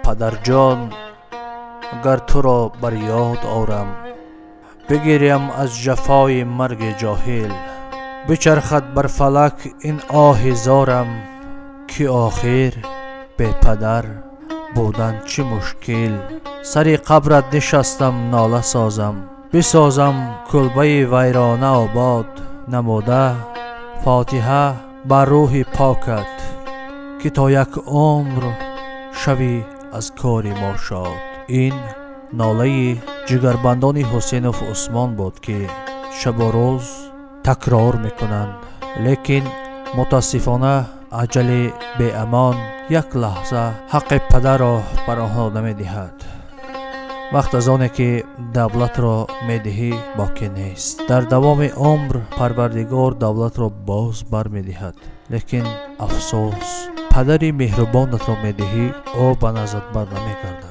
پدر جان، اگر تو را بر یاد آرم، بگیریم از جفای مرگ جاهل. بچرخد بر فلک این آه زارم، که آخر به پدر بودن چه مشکل. سر قبرت نشستم ناله سازم، بسازم کلبه ویرانه آباد. نموده فاتحه بر روح پاکت، که تا یک عمر شوی از کار ما شاد. این ناله جگربندان حسینوف عثمان بود که شب و روز تکرار میکنند، لیکن متاسفانه عجله به امان یک لحظه حق پدر را بر آنها نمیدهد. وقت از آنه که دولت را میدهی باقی نیست. در دوام عمر پروردگار دولت را باز بر میدهد، لیکن افسوس پدری مهربانت را میدهی او به نظر بر نمیگردد.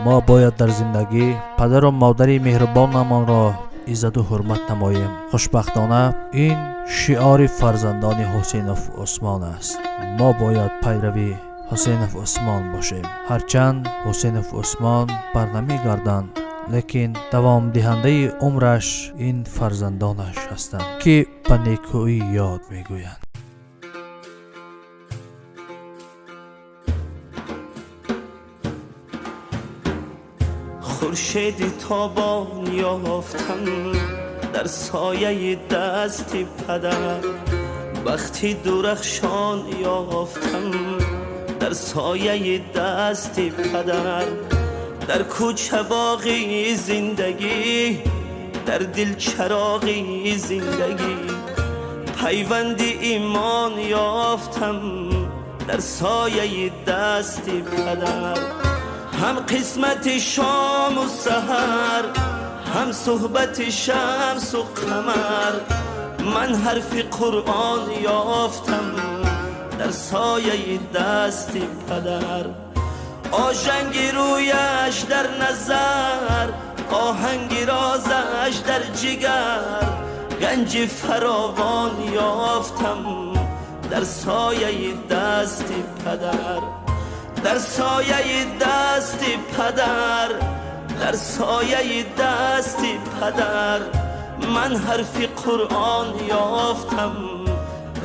ما باید در زندگی پدر و مادری مهربانمان را عزت و حرمت نماییم. خوشبختانه این شعار فرزندان حسینوف عثمان است. ما باید پیروی حسینوف عثمان باشیم. هرچند حسینوف عثمان بر نمیگردند، لیکن دوام دهنده عمرش این فرزندانش هستند که به نیکویی یاد میگویند. خورشید تابان یافتم در سایه دست پدر، بختی درخشان یافتم در سایه دست پدر. در کوچه باغی زندگی، در دل چراغی زندگی، پیوند ایمان یافتم در سایه دست پدر. هم قسمت شام و سحر، هم صحبت شمس و قمر، من حرف قرآن یافتم در سایه دست پدر. آژنگ رویش در نظر، آهنگ رازش در جگر، گنج فراوان یافتم در سایه دست پدر. در سایه دست پدر، در سایه دست پدر، من حرف قرآن یافتم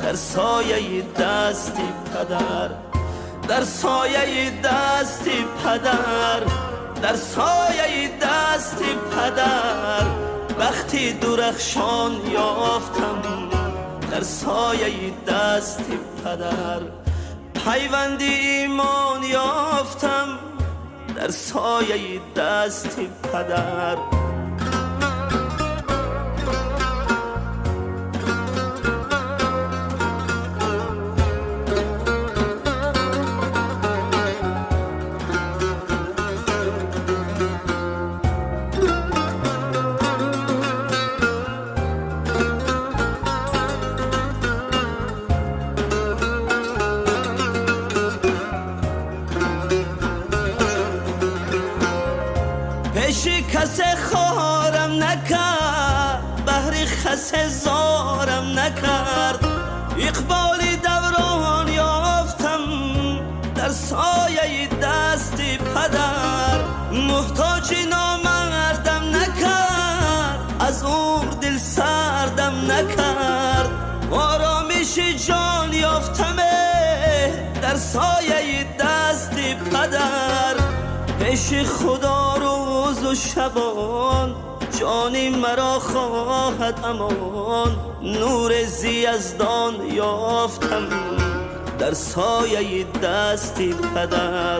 در سایه دست پدر. در سایه دست پدر، در سایه دست پدر، بختی درخشان یافتم در سایه دست پدر. پیوند ایمان یافتم در سایه دست پدر. پیش کس خارم نکرد، بهر خس زارم نکرد. اقبال دوران یافتم در سایه دست پدر. محتاج نامردم نکرد، از عمر دل سردم نکرد. آرامش جان یافتم در سایه دست پدر. پیش خدا روز و شبان جانی مرا خواهد امان. نور زیزدان یافتم در سایه دست پدر.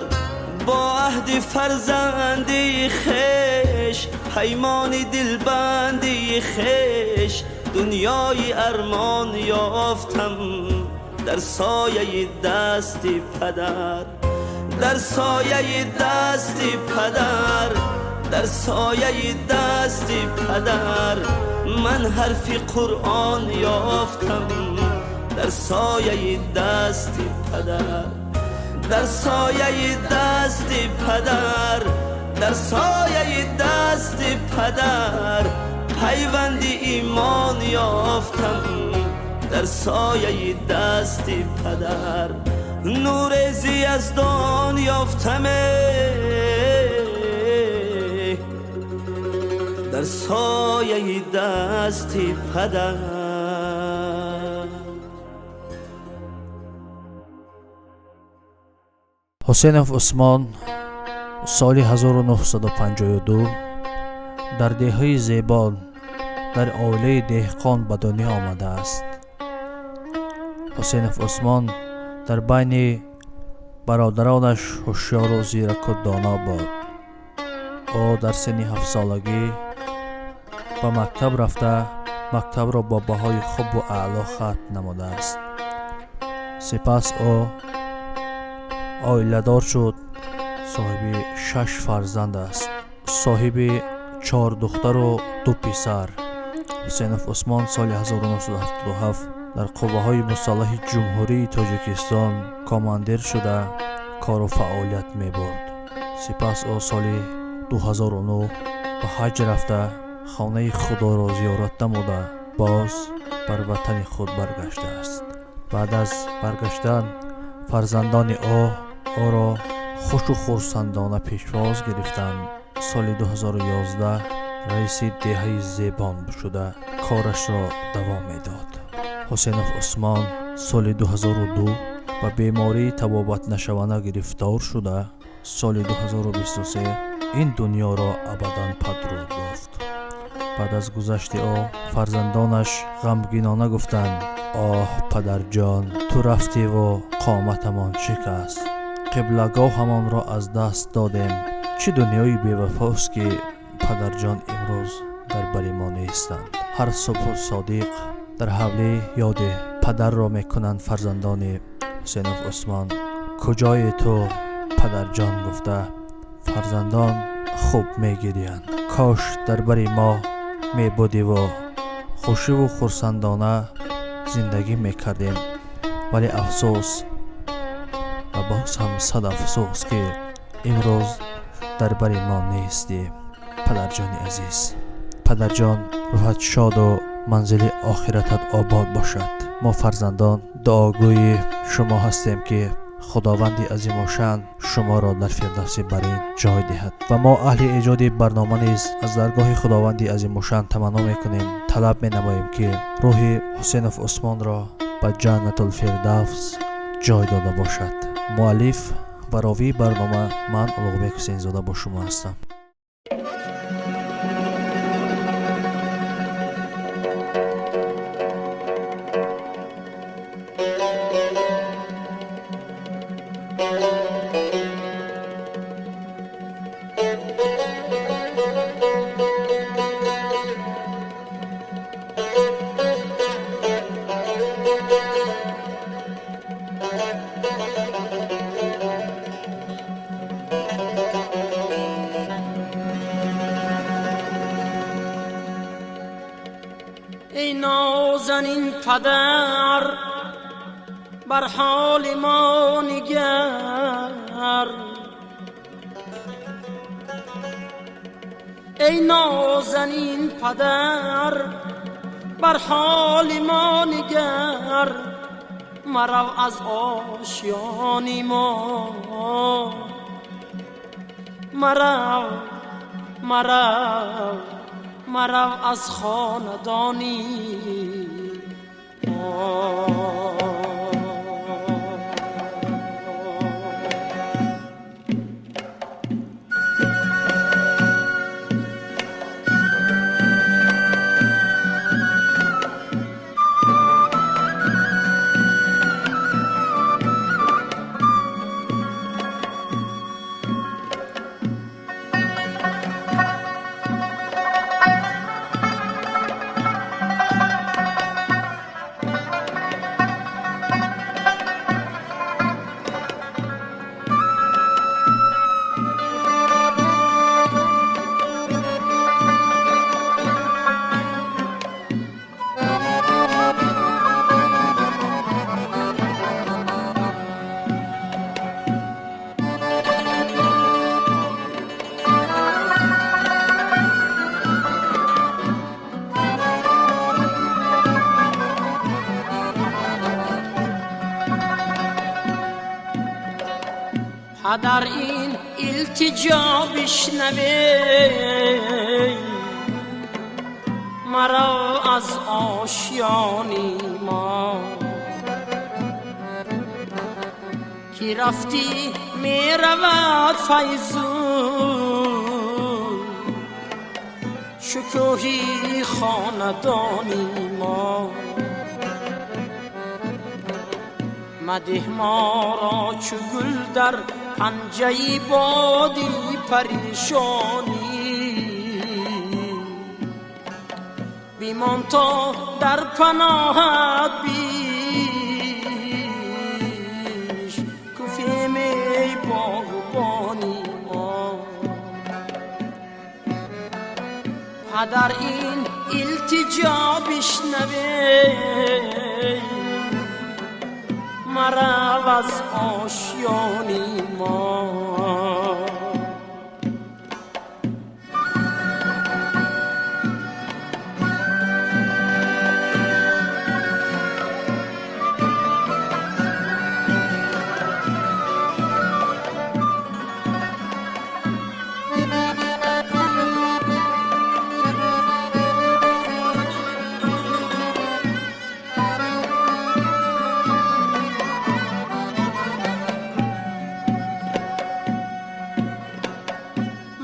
با عهد فرزندی خویش، پیمان دلبندی خویش، دنیای ارمان یافتم در سایه دست پدر. در سایه دست پدر، در سایه دست پدر، من حرف قرآن یافتم در در سایه دست پدر، در سایه دست پدر، در سایه دست پدر پیوند ایمان یافتم. در سایه دست پدر نور زیزدان یافتم. در سایه دست پدر. حسینف عثمان سال 1952 در دهه زیبان در عائله دهقان به دنیا آمده است. حسینف عثمان در بین برادرانش هوشیار و زیرک و دانا بود. او در سن 7 سالگی به مکتب رفته مکتب را با بهای خوب و اعلا ختم نموده است. سپس او عائله دار شد. صاحب 6 فرزند است. صاحب 4 دختر و 2 پسر. حسینف عثمان سال 1977 در قوه‌های مسلح جمهوری تاجیکستان کاماندیر شده کار و فعالیت می‌برد. سپس او سال 2009 به حج رفته خانه خدا را زیارت نموده باز بر وطن خود برگشته است. بعد از برگشتن فرزندان او را خوش و خرسندانه پیشواز گرفتند. سال 2011 رئیس دهه زیبان شده کارش را دوام میداد. حسینف عثمان سال 2002 به بیماری تبابت نشوانه گرفتار شده سال 2023 این دنیا را ابدا پدرود گفت. بعد از گذشت او فرزندانش غمگینانه گفتند آه پدر جان، تو رفتی و قامتمان شکست، قبلگاهمان را از دست دادیم. چه دنیای بی‌وفاست که پدر جان امروز در بر ما نیستند. هر صبح صادق در حوله یاد پدر را میکنند فرزندان حسینف عثمان. کجای تو پدر جان گفته فرزندان خوب میگیرند. کاش در بر ما میبودی و خوشی و خرسندانه زندگی میکردیم، ولی افسوس و باز هم صد افسوس که امروز در بر ما نیستی. پدر جان عزیز، پدر جان روحت شاد و منزل آخرتت آباد باشد. ما فرزندان دعاگوی شما هستیم که خداوند عظیم و شان شما را در فردوس برین جای دهد و ما اهل ایجاد برنامه نیز از درگاه خداوند عظیم و شان تمنا میکنیم، طلب مینماییم که روح حسینف عثمان را به جنت الفردوس جای داده باشد. مؤلف و راوی برنامه من اولغبک حسین زاده با شما هستم. ای نازنین پدر بر حال ما نگر، ای نازنین پدر بر حال ما نگر، مرو از آشیانی ما، مرو از خاندانی پدر این التجا بشنوی، مرا از آشیانی ما کی رفتی می رود فیضون، شکوهی خاندانی ما مده ما را چو گل در پنجه بادی پریشانی، بیمان تا در پناهت بیش کفیم ای باغبانی ما. پدر این التجا بشنوی، مرا از آشیانی ما.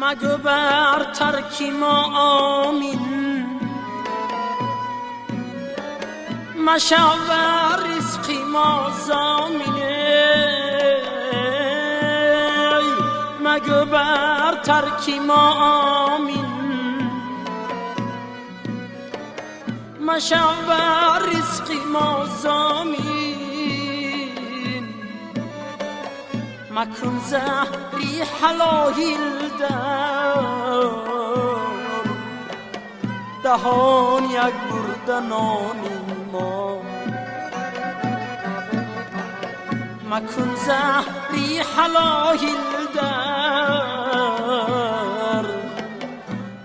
مگو بر ترک ما آمین، مشو بر رزق ما زامینه. مگو بر ترک ما آمین، مشو بر رزق ما زامین. مکن زهری حلایل دهان یک بردنانی ما. مکن زهری حلایل در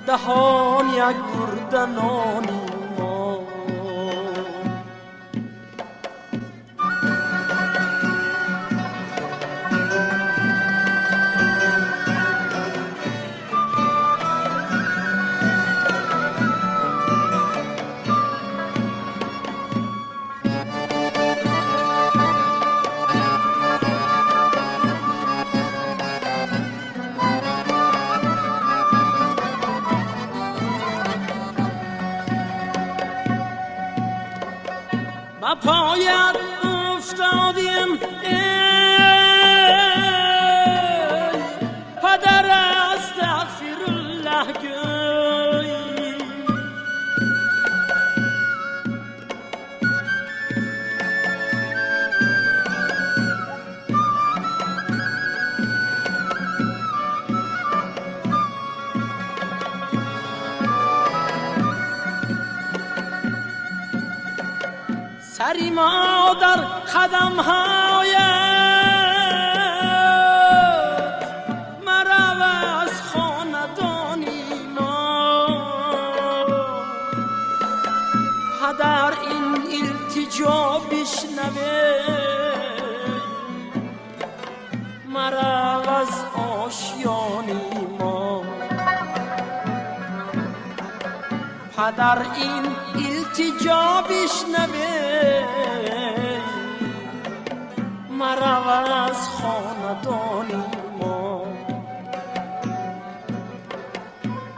دهان یک بردنانی ما. با پایت افتادیم ای پدر استغفرالله گوی. سری ما در قدم هایت مرو از خاندانی ما. پدر این التجا بشنوی، مرو از آشیانی ما. پدر این التجا بشنوی، مرو از خاندانی ما.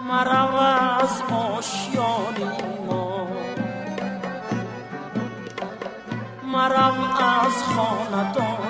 مرو از آشیانی ما. مرو از خاندانی